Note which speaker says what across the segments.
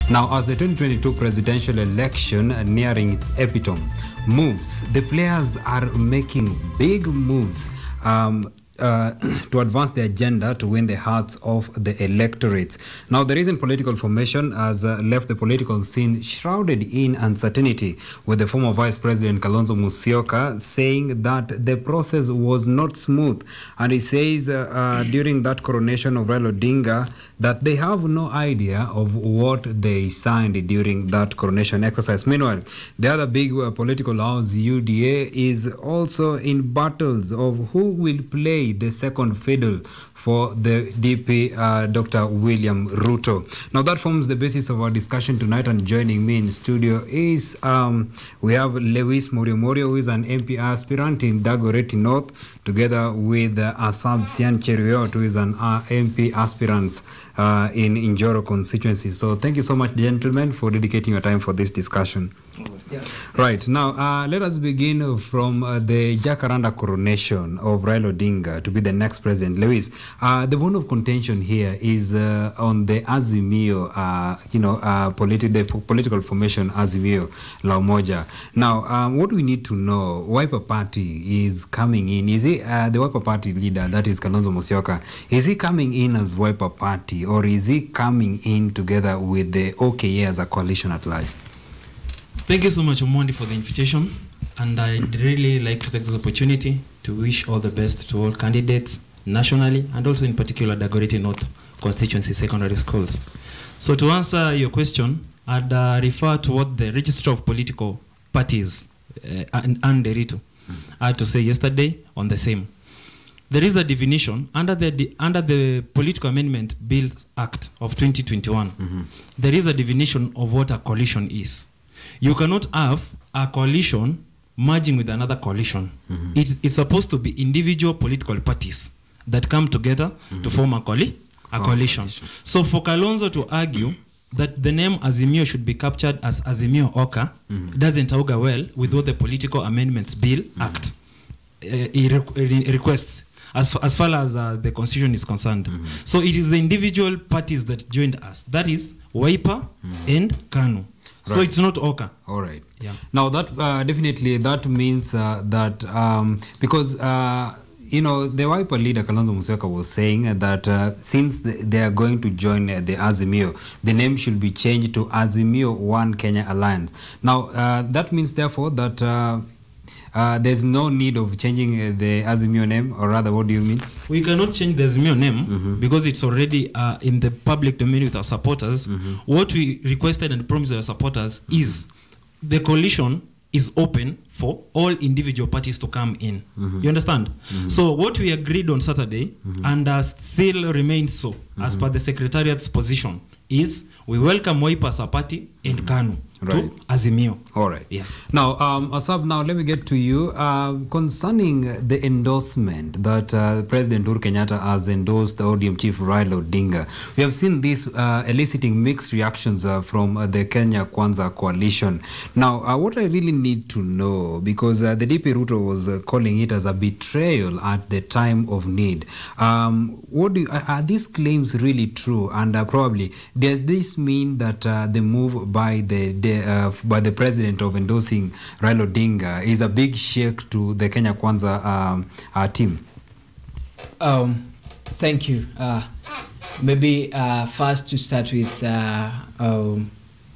Speaker 1: Now, as the 2022 presidential election nearing its epitome moves, the players are making big moves to advance the agenda to win the hearts of the electorate. Now, the recent political formation has left the political scene shrouded in uncertainty, with the former Vice President Kalonzo Musyoka saying that the process was not smooth. And he says during that coronation of Raila Odinga that they have no idea of what they signed during that coronation exercise. Meanwhile, the other big political house, UDA, is also in battles of who will play the second fiddle for the DP, Dr. William Ruto. Now, that forms the basis of our discussion tonight, and joining me in studio is, we have Morio Morio, who is an MP aspirant in Dagoretti North, together with Asab Cian Cheruiyot, who is an MP aspirant in Njoro constituency. So thank you so much, gentlemen, for dedicating your time for this discussion. Yeah. Right, now let us begin from the Jacaranda coronation of Raila Odinga to be the next president. Lewis, the bone of contention here is on the Azimio, the political formation Azimio La Umoja. Now, what we need to know, Wiper Party is coming in. Is it the Wiper Party leader, that is Kalonzo Musyoka, is he coming in as Wiper Party, or is he coming in together with the OKA as a coalition at large?
Speaker 2: Thank you so much, Omondi, for the invitation. And I'd really like to take this opportunity to wish all the best to all candidates nationally, and also in particular Dagoretti North constituency secondary schools. So to answer your question, I'd refer to what the Register of Political Parties and Derito had to say yesterday on the same. There is a definition under the Political Amendment Bill Act of 2021. There is a definition of what a coalition is. You cannot have a coalition merging with another coalition. It's supposed to be individual political parties that come together to form a coalition. So for Kalonzo to argue that the name Azimio should be captured as Azimio Oka doesn't augur well with what the Political Amendments Bill Act requests as far as the Constitution is concerned. So it is the individual parties that joined us. That is Wiper and KANU. Right. So it's not Oka.
Speaker 1: All right.
Speaker 2: Yeah.
Speaker 1: Now that definitely that means that because the Wiper leader Kalonzo Musyoka was saying that since they are going to join the Azimio, the name should be changed to Azimio One Kenya Alliance. Now that means therefore that there's no need of changing the Azimio name, or rather, what do you mean?
Speaker 2: We cannot change the Azimio name because it's already in the public domain with our supporters. What we requested and promised our supporters is the coalition is open for all individual parties to come in. You understand? So what we agreed on Saturday, and still remains so, as per the Secretariat's position, is we welcome Wiper as a party and KANU to Azimio.
Speaker 1: All right.
Speaker 2: Yeah.
Speaker 1: Now, Asab, now let me get to you. Concerning the endorsement that President Uhuru Kenyatta has endorsed the ODM chief Raila Odinga, we have seen this eliciting mixed reactions from the Kenya Kwanza coalition. Now, what I really need to know, because the DP Ruto was calling it as a betrayal at the time of need. Are these claims really true? And probably, does this mean that the move by the president of endorsing Raila Odinga is a big shake to the Kenya Kwanza team?
Speaker 3: Thank you. Maybe first to start with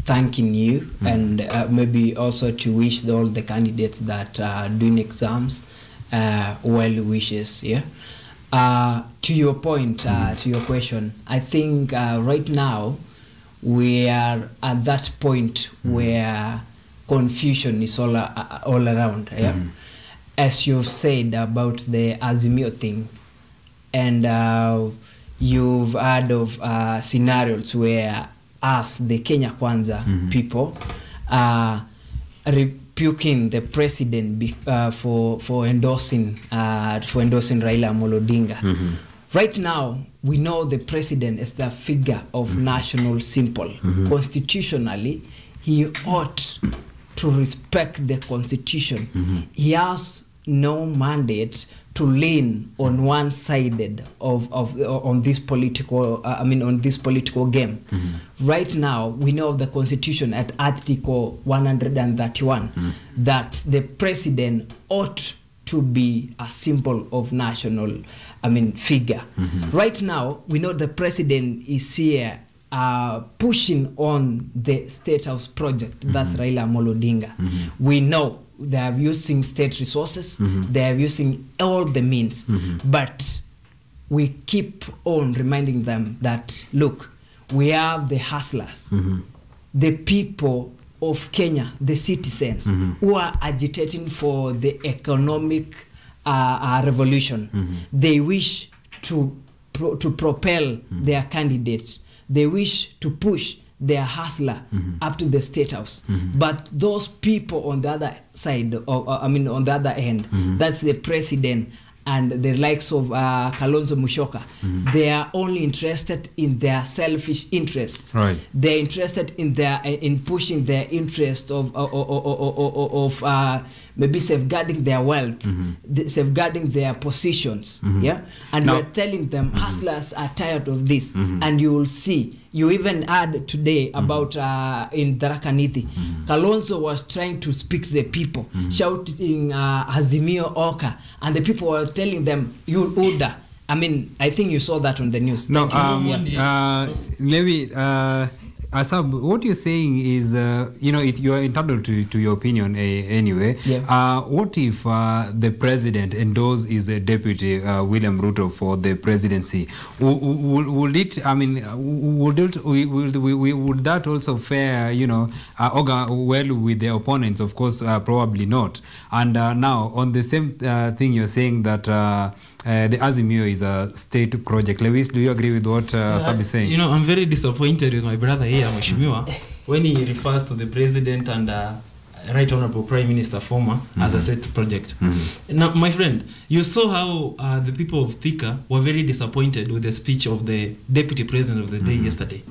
Speaker 3: thanking you, and maybe also to wish all the candidates that are doing exams well wishes. Yeah. To your point, to your question, I think right now we are at that point where confusion is all around. Yeah? As you've said about the Azimio thing, and you've heard of scenarios where us, the Kenya Kwanza people, rebuking the president for endorsing Raila Odinga. Right now, we know the president is the figure of national symbol. Constitutionally, he ought to respect the constitution. He has no mandate to lean on one sided on this political on this political game. Right now we know of the constitution at Article 131 that the president ought to be a symbol of national figure. Right now we know the president is here pushing on the State House project. That's Raila Odinga. We know they are using state resources, they are using all the means, but we keep on reminding them that, look, we have the hustlers, the people of Kenya, the citizens who are agitating for the economic revolution. They wish to propel their candidates. They wish to push their hustler up to the State House. But those people on the other side, on the other end, that's the president and the likes of Kalonzo Musyoka, they are only interested in their selfish interests.
Speaker 1: Right.
Speaker 3: They're interested in pushing their interest of maybe safeguarding their wealth, safeguarding their positions. Yeah, and we're telling them hustlers are tired of this, and you will see. You even heard today about in Tharaka Nithi, Kalonzo was trying to speak to the people, shouting Azimio Oka, and the people were telling them, you order. I think you saw that on the news.
Speaker 1: No, maybe Asab, what you're saying is, you are entitled to your opinion anyway. Yeah. What if the president endorsed his deputy William Ruto for the presidency? Would that also fare, well with the opponents? Of course, probably not. And now on the same thing, you're saying that the Azimio is a state project. Lewis, do you agree with what Asab is saying?
Speaker 2: I'm very disappointed with my brother here, Mheshimiwa, when he refers to the president and Right Honorable Prime Minister former as a state project. Now, my friend, you saw how the people of Thika were very disappointed with the speech of the deputy president of the day yesterday.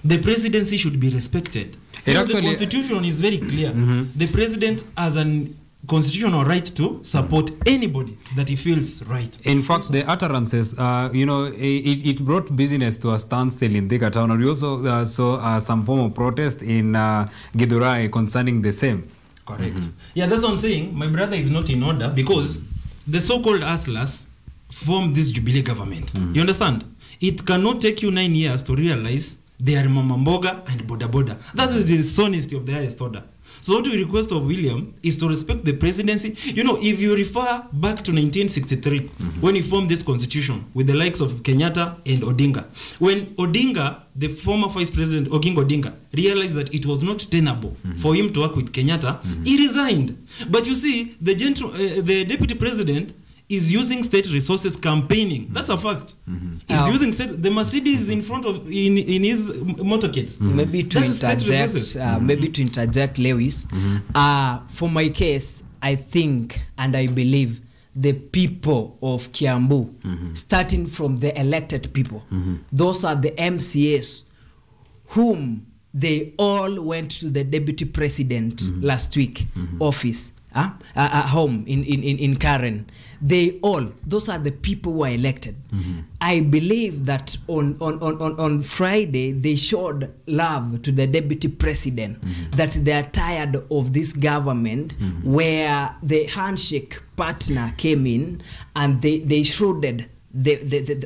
Speaker 2: The presidency should be respected. The constitution is very clear. The president has an constitutional right to support anybody that he feels right.
Speaker 1: In fact, the utterances, it brought business to a standstill in Thika town. We also saw some form of protest in Githurai concerning the same.
Speaker 2: Correct. Yeah, that's what I'm saying. My brother is not in order because the so-called hustlers formed this Jubilee government. You understand? It cannot take you 9 years to realize they are Mama Mboga and Boda Boda. That is the dishonesty of the highest order. So what we request of William is to respect the presidency. If you refer back to 1963, when he formed this constitution with the likes of Kenyatta and Odinga, when Odinga, the former vice president, Oginga Odinga, realized that it was not tenable for him to work with Kenyatta, he resigned. But you see, the deputy president is using state resources campaigning. That's a fact. He's using state. The Mercedes in front of in his motorcades.
Speaker 3: Maybe to interject, Lewis. For my case, I think and I believe the people of Kiambu, starting from the elected people, those are the MCAs, whom they all went to the deputy president last week office. Home in Karen. Those are the people who are elected. I believe that on Friday they showed love to the deputy president, that they are tired of this government where the handshake partner came in and they shrouded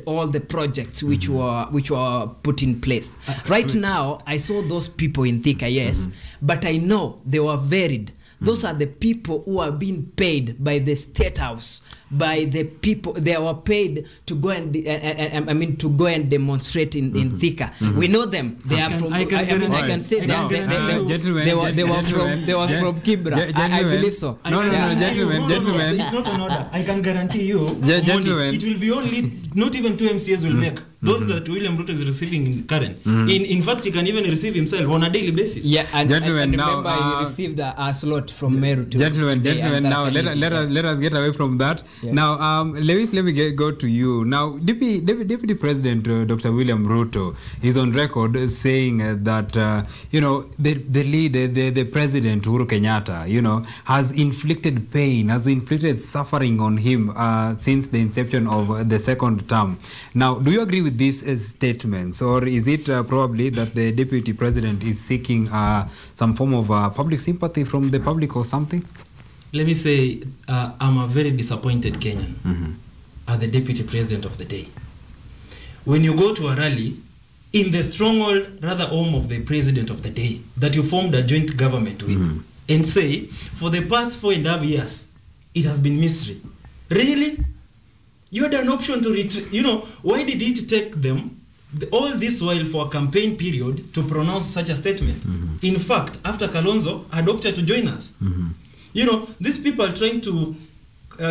Speaker 3: all the projects which were put in place. Right now I saw those people in Thika, yes, but I know they were varied. Those are the people who are being paid by the State House, by the people. They were paid to go and demonstrate in Thika. We know them. They are from. I can say they were from Kibra. I believe so.
Speaker 2: Gentlemen. It's not an order. I can guarantee you, gentlemen, it will be only not even 2 MCAs will make those that William Ruto is receiving in current. In fact, he can even receive himself on a daily basis.
Speaker 3: Yeah, and
Speaker 1: Gentlemen,
Speaker 3: remember
Speaker 1: now,
Speaker 3: he received a slot from Meru to
Speaker 1: Gentlemen, now
Speaker 3: Tharaka
Speaker 1: let us get away from that.
Speaker 3: Yeah.
Speaker 1: Now, Lewis, let me go to you. Now, Deputy President Dr. William Ruto is on record saying that the President Uhuru Kenyatta, has inflicted pain, has inflicted suffering on him since the inception of the second term. Now, do you agree with these statements, or is it probably that the Deputy President is seeking some form of public sympathy from the public or something?
Speaker 2: Let me say, I'm a very disappointed Kenyan as the Deputy President of the day. When you go to a rally in the stronghold, rather home of the President of the day, that you formed a joint government with, and say, for the past 4.5 years, it has been mystery. Really? You had an option to retreat. Why did it take them all this while for a campaign period to pronounce such a statement? In fact, after Kalonzo had opted to join us. These people are trying to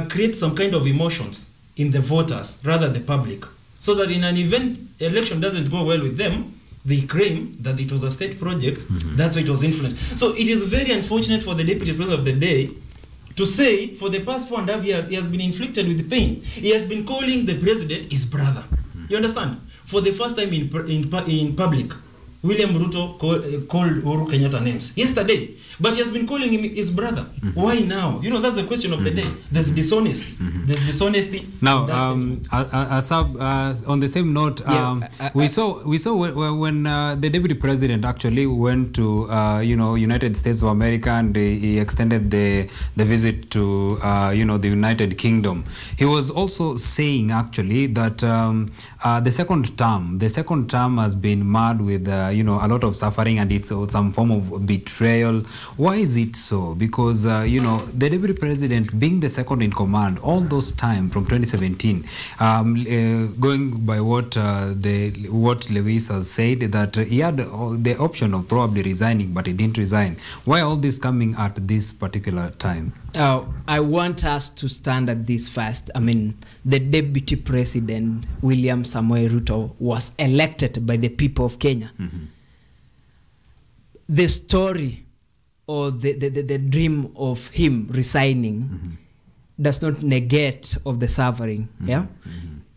Speaker 2: create some kind of emotions in the voters, rather the public, so that in an event election doesn't go well with them, they claim that it was a state project, that's why it was influenced. So it is very unfortunate for the Deputy President of the day to say for the past 4.5 years he has been inflicted with pain. He has been calling the President his brother. You understand? For the first time in public, William Ruto called Uhuru Kenyatta names yesterday, but he has been calling him his brother. Why now? That's the question of the day. There's dishonesty. There's dishonesty.
Speaker 1: Now, Asab, on the same note, we saw when the Deputy President actually went to United States of America, and he extended the visit to the United Kingdom. He was also saying actually that the second term has been marred with a lot of suffering, and it's some form of betrayal. Why is it so? Because the Deputy President, being the second in command all those time from 2017, going by what Lewis has said, that he had the option of probably resigning, but he didn't resign. Why all this coming at this particular time?
Speaker 3: I want us to stand at this first. The Deputy President, William Samoei Ruto, was elected by the people of Kenya. The story or the dream of him resigning does not negate of the suffering.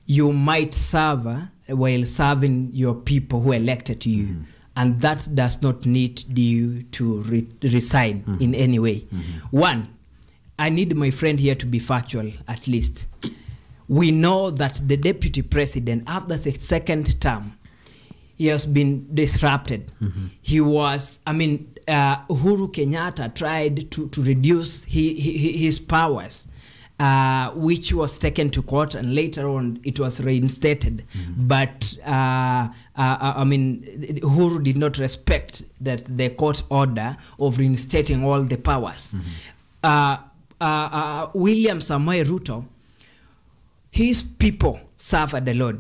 Speaker 3: You might suffer while serving your people who elected you, and that does not need you to resign in any way. One, I need my friend here to be factual at least. We know that the Deputy President, after the second term, he has been disrupted. He was, Uhuru Kenyatta tried to reduce his powers, which was taken to court, and later on it was reinstated. But Uhuru did not respect the court order of reinstating all the powers. William Samoei Ruto, his people suffered a lot.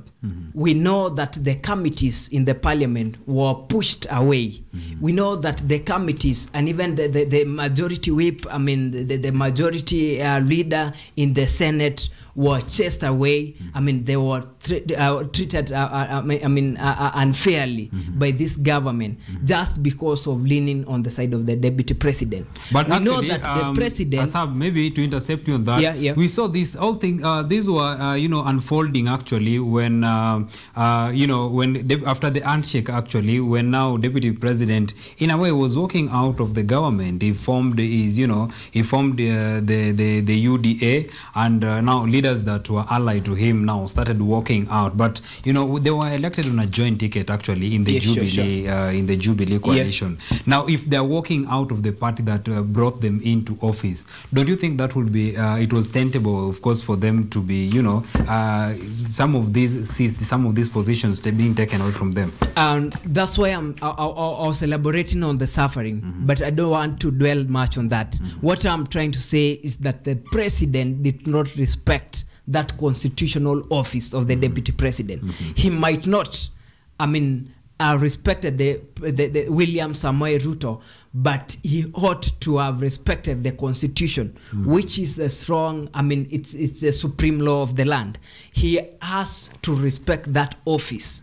Speaker 3: We know that the committees in the parliament were pushed away. We know that the committees and even the majority whip, the majority leader in the Senate were chased away. They were treated unfairly by this government just because of leaning on the side of the Deputy President.
Speaker 1: But
Speaker 3: we
Speaker 1: actually,
Speaker 3: know that the President...
Speaker 1: Asab, maybe to intercept you on that, we saw this whole thing, these were unfolding actually when after the handshake, actually, when now Deputy President in a way was walking out of the government. He formed his the UDA, and now leaders that were allied to him now started walking out. But they were elected on a joint ticket actually in the Jubilee coalition. Now, if they're walking out of the party that brought them into office, don't you think that would be it was tentable, of course, for them to be some of these positions being taken away from them?
Speaker 3: And that's why I was elaborating on the suffering, but I don't want to dwell much on that. What I'm trying to say is that the President did not respect that constitutional office of the Deputy President. He might not, respected the William Samoei Ruto, but he ought to have respected the constitution, which is a strong, I mean, it's the supreme law of the land. He has to respect that office.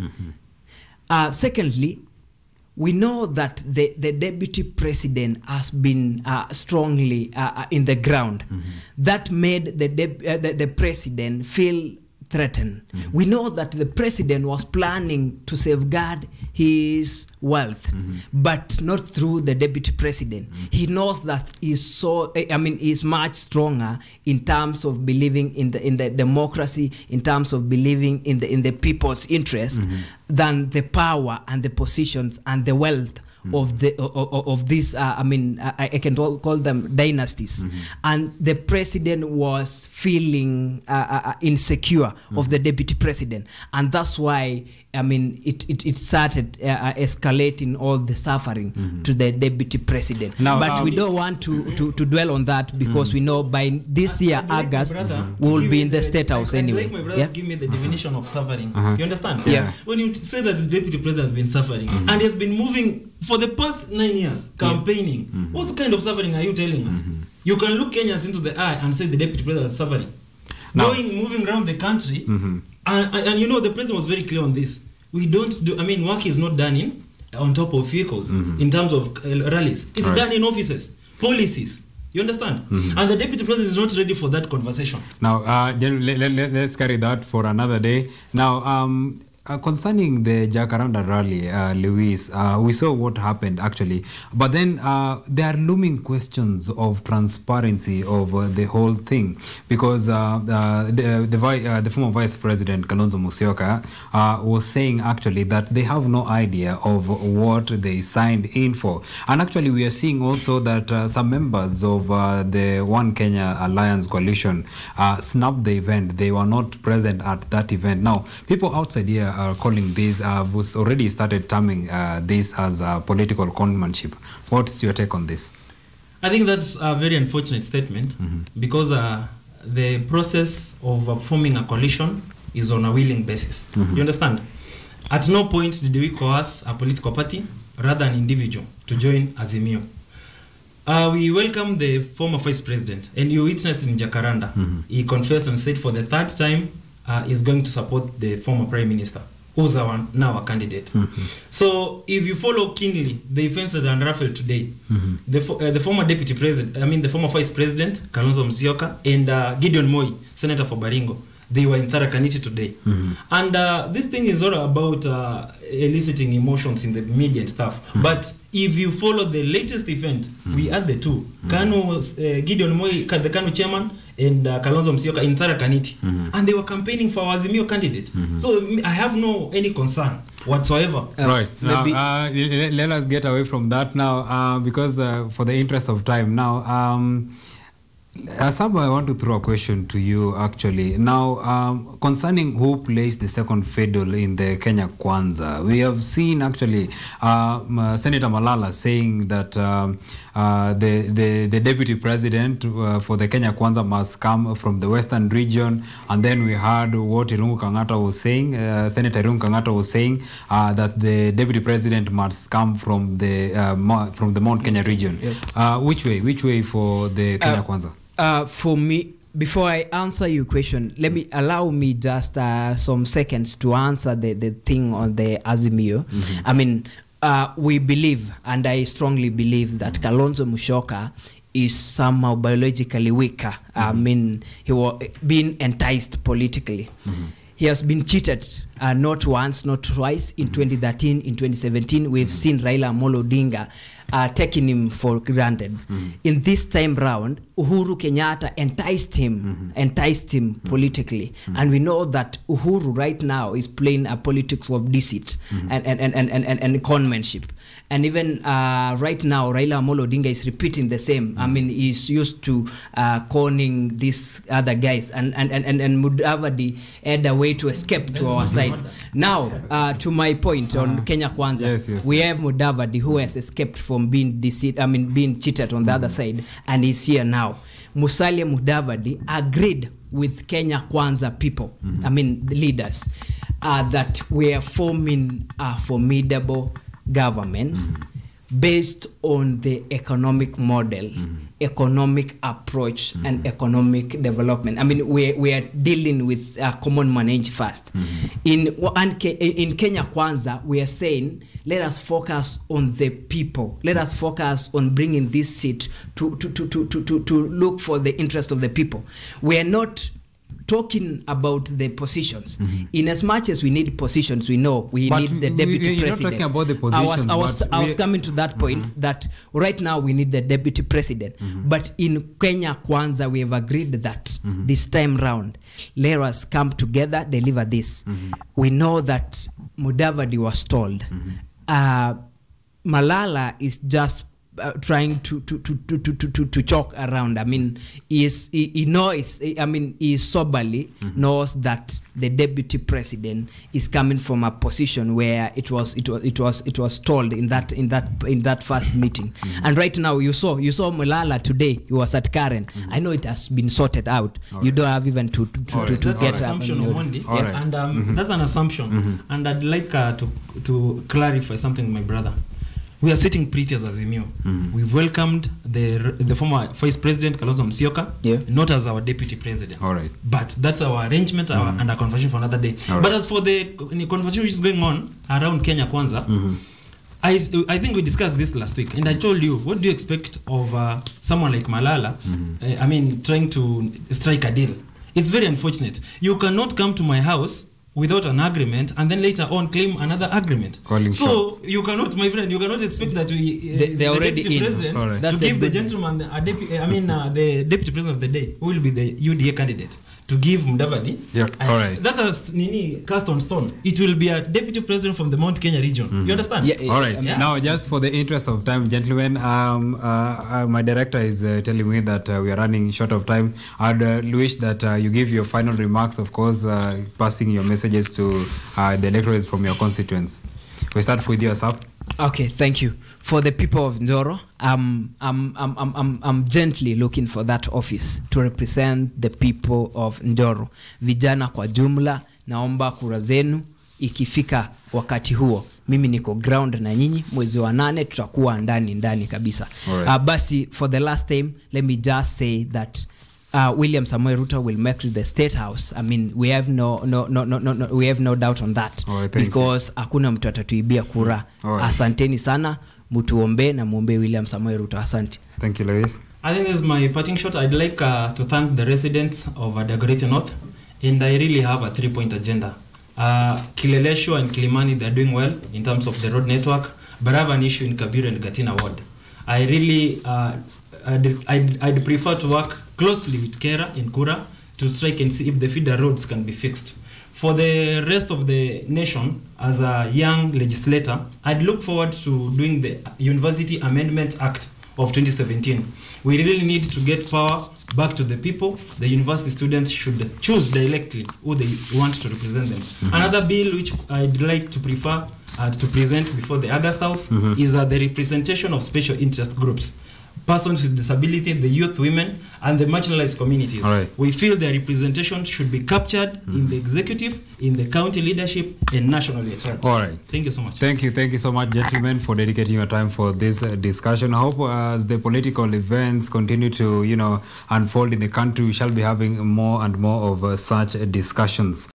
Speaker 3: Secondly, we know that the deputy president has been strongly in the ground. That made the president feel threatened. We know that the president was planning to safeguard his wealth, but not through the deputy president. He knows that he's much stronger in terms of believing in the democracy, in terms of believing in the people's interest, than the power and the positions and the wealth of these I can call them dynasties. And the president was feeling insecure of the deputy president, and that's why it started escalating all the suffering to the deputy president. Now, but we don't want to dwell on that, because we know by this year August we will be in the State House anyway.
Speaker 2: Like my brother, give me the definition of suffering. You understand?
Speaker 3: Yeah.
Speaker 2: When you say that the deputy president has been suffering and has been moving for the past 9 years campaigning, what kind of suffering are you telling us? You can look Kenyans into the eye and say the deputy president is suffering. Now, moving around the country, and you know the president was very clear on this. We don't do, work is not done on top of vehicles in terms of rallies. It's done in offices, policies. You understand? And the deputy president is not ready for that conversation.
Speaker 1: Now, let's carry that for another day. Now, concerning the Jacaranda rally, Luis, we saw what happened actually, but then there are looming questions of transparency of the whole thing, because the former Vice President Kalonzo Musyoka was saying actually that they have no idea of what they signed in for, and actually we are seeing also that some members of the One Kenya Alliance coalition snubbed the event. They were not present at that event. Now, people outside here are calling this, was already started terming this as political conmanship. What's your take on this?
Speaker 2: I think that's a very unfortunate statement, because the process of forming a coalition is on a willing basis. You understand? At no point did we coerce a political party, rather an individual, to join Azimio. We welcome the former vice president, and you witnessed in Jacaranda. He confessed and said for the third time is going to support the former prime minister, who's now a candidate. So if you follow keenly the events that unraveled today, the former deputy president, the former vice president, Kalonzo Musyoka, and Gideon Moi, senator for Baringo, they were in Tharaka-Nithi today. And this thing is all about eliciting emotions in the media and stuff. But if you follow the latest event, we had the two. Gideon Moi, the Kanu chairman, and Kalonzo Musyoka in Tharaka-Nithi. And they were campaigning for our Azimio candidate. So I have any concern whatsoever.
Speaker 1: Right. Now, let us get away from that now, because for the interest of time now, Asab, I want to throw a question to you actually. Now, concerning who plays the second fiddle in the Kenya Kwanza, we have seen actually Senator Malala saying that the deputy president for the Kenya Kwanza must come from the western region, and then we heard what Irungu Kangata was saying, Senator Irungu Kangata was saying that the deputy president must come from the Mount Kenya region. Which way for the Kenya Kwanza?
Speaker 3: For me, before I answer your question, allow me just some seconds to answer the thing on the Azimio. We believe, and I strongly believe, that Kalonzo Musyoka is somehow biologically weaker. He was being enticed politically. He has been cheated, not once, not twice. In 2013, in 2017, we've seen Raila Odinga taking him for granted. In this time round, Uhuru Kenyatta enticed him politically. And we know that Uhuru right now is playing a politics of deceit and conmanship. And even right now, Raila Odinga is repeating the same. He's used to conning these other guys, and Mudavadi had a way to escape to our side. Now, to my point on Kenya Kwanza, we have Mudavadi who has escaped from being being cheated on the other side, and he's here now. Musalia Mudavadi agreed with Kenya Kwanza people, I mean the leaders, that we are forming a formidable government based on the economic model, economic approach, and economic development. I mean, we are dealing with common manage first. In Kenya Kwanza, we are saying, let us focus on the people. Let us focus on bringing this seat to look for the interest of the people. We are not talking about the positions. In as much as we need positions, we know we need the deputy president.
Speaker 1: You're not talking about the positions.
Speaker 3: I was coming to that point that right now we need the deputy president. But in Kenya Kwanza, we have agreed that this time round, let us come together, deliver this. We know that Mudavadi was told. Malala is just trying to choke around. I mean, he knows. I mean, he soberly knows that the deputy president is coming from a position where it was told in that first meeting. And right now, you saw Malala today. He was at Karen. I know it has been sorted out. You don't have even to
Speaker 2: that's
Speaker 3: get
Speaker 2: an assumption on Monday,
Speaker 1: Right.
Speaker 2: and that's an assumption. And I'd like to clarify something, my brother. We are sitting pretty as Azimio. We've welcomed the former Vice President Kalonzo Musyoka, not as our deputy president.
Speaker 1: All right.
Speaker 2: But that's our arrangement and our conversation for another day. But as for the conversation which is going on around Kenya Kwanza, I think we discussed this last week, and I told you, what do you expect of someone like Malala? I mean, trying to strike a deal. It's very unfortunate. You cannot come to my house without an agreement and then later on claim another agreement. So you cannot, my friend, you cannot expect that
Speaker 3: they're already
Speaker 2: deputy president to give the gentleman the deputy president of the day, who will be the UDA candidate, to give Mudavadi. That's a cast on stone. It will be a deputy president from the Mount Kenya region. You understand?
Speaker 1: All right. Now, just for the interest of time, gentlemen, my director is telling me that we are running short of time. I'd wish that you give your final remarks, of course, passing your messages to the electorates from your constituents. We start with you, Asab.
Speaker 3: Okay, thank you. For the people of Njoro, I'm gently looking for that office to represent the people of Njoro. Vijana kwa jumla, naomba kura zenu. Ikifika wakati huo, mimi niko ground na nyinyi. Mwezi wa 8 tutakuwa ndani kabisa. Basi, for the last time, let me just say that William Samoei Ruto will make to the State House. I mean, we have no doubt on that, because hakuna mtu atatuibia kura. Asanteni sana, mutuombe na muombe William Samoei Ruto. Asante.
Speaker 1: Thank you, Lois.
Speaker 2: I think this is my parting shot. I'd like to thank the residents of Dagoretti North, and I really have a 3-point agenda. Kileleshwa and Kilimani, they're doing well in terms of the road network, but I have an issue in Kabiru and Gatina ward. I really I'd prefer to work closely with Kera in Kura to strike and see if the feeder roads can be fixed. For the rest of the nation, as a young legislator, I'd look forward to doing the University Amendment Act of 2017. We really need to get power back to the people. The university students should choose directly who they want to represent them. Another bill which I'd like to prefer to present before the August House is the representation of special interest groups. Persons with disability, the youth, women, and the marginalized communities. We feel their representation should be captured in the executive, in the county leadership, and nationally at large.
Speaker 1: All right.
Speaker 2: Thank you so much.
Speaker 1: Thank you so much, gentlemen, for dedicating your time for this discussion. I hope as the political events continue to, unfold in the country, we shall be having more and more of such discussions.